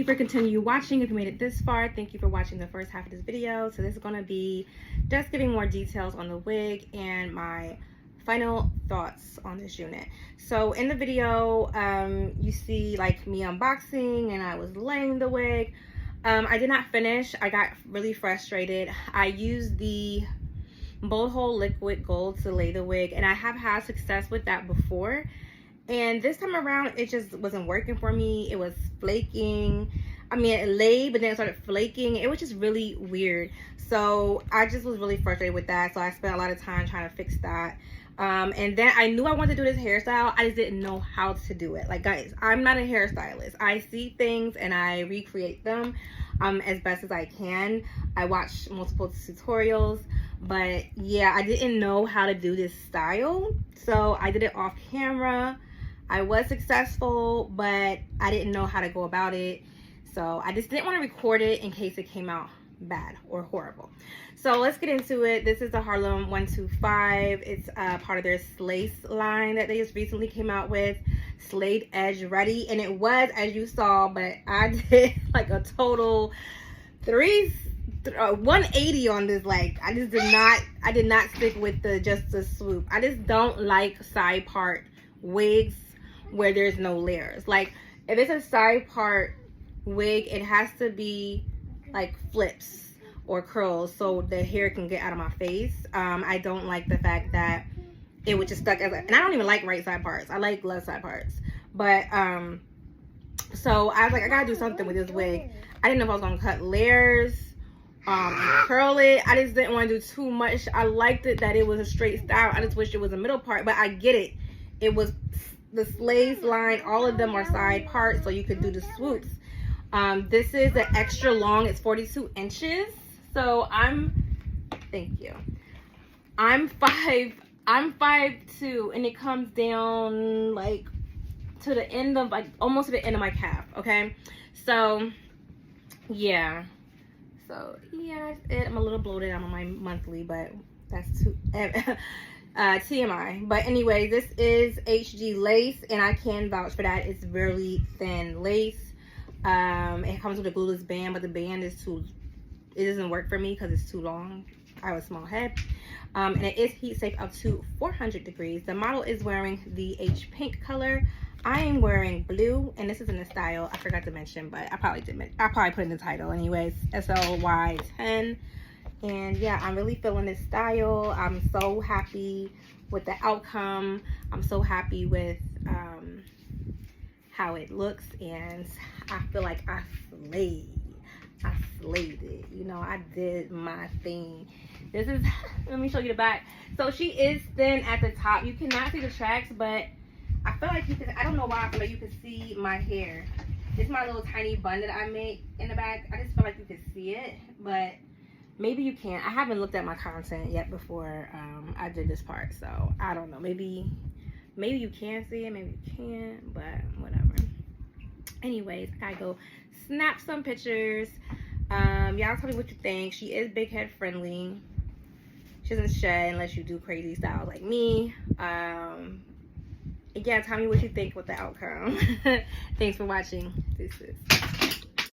for continuing watching. If you made it this far, thank you for watching the first half of this video. So this is going to be just giving more details on the wig and my final thoughts on this unit. So in the video, you see like me unboxing and I was laying the wig. I did not finish. I got really frustrated. I used the Bold Hold Liquid Gold to lay the wig, and I have had success with that before. And this time around, it just wasn't working for me. It was flaking. I mean, it laid, but then it started flaking. It was just really weird. So I just was really frustrated with that. So I spent a lot of time trying to fix that. And then I knew I wanted to do this hairstyle. I just didn't know how to do it. Like, guys, I'm not a hairstylist. I see things and I recreate them as best as I can. I watch multiple tutorials. But yeah, I didn't know how to do this style. So I did it off camera. I was successful, but I didn't know how to go about it. So I just didn't want to record it in case it came out bad or horrible. So let's get into it. This is the Harlem 125. It's part of their Slayce line that they just recently came out with. Slayed Edge Ready. And it was, as you saw, but I did like a total 180 on this. Like, I did not stick with just the swoop. I just don't like side part wigs where there's no layers. Like, if it's a side part wig, it has to be like flips or curls so the hair can get out of my face. I don't like the fact that it was just stuck as and I don't even like right side parts. I like left side parts. But so I was like, I gotta do something with this wig. I didn't know if I was gonna cut layers and curl it. I just didn't want to do too much. I liked it that it was a straight style. I just wish it was a middle part, but I get it. It was the Slayce line. All of them are side parts, so you could do the swoops. This is an extra long. It's 42 inches. So thank you. I'm 5'2", and it comes down like to the end of almost to the end of my calf. Okay, so yeah. So yeah, that's it. I'm a little bloated. I'm on my monthly, but that's too TMI. But anyway, this is HG lace, and I can vouch for that. It's really thin lace. It comes with a glueless band, but the band is it doesn't work for me because it's too long. I have a small head. And it is heat safe up to 400 degrees. The model is wearing the H pink color. I am wearing blue, and this is in the style I forgot to mention, but I probably put in the title anyways. SLY10. And yeah, I'm really feeling this style. I'm so happy with the outcome. I'm so happy with how it looks, and I feel like I slayed it. You know, I did my thing. This is let me show you the back. So she is thin at the top. You cannot see the tracks, but I feel like you can. I don't know why, I feel like you can see my hair. It's my little tiny bun that I made in the back. I just feel like you can see it, but maybe you can't. I haven't looked at my content yet before I did this part, so I don't know. Maybe you can see it, maybe you can't, but whatever. Anyways, I gotta go snap some pictures. Y'all tell me what you think. She is big head friendly. She doesn't shed unless you do crazy styles like me. Yeah, tell me what you think with the outcome. Thanks for watching. Deuces.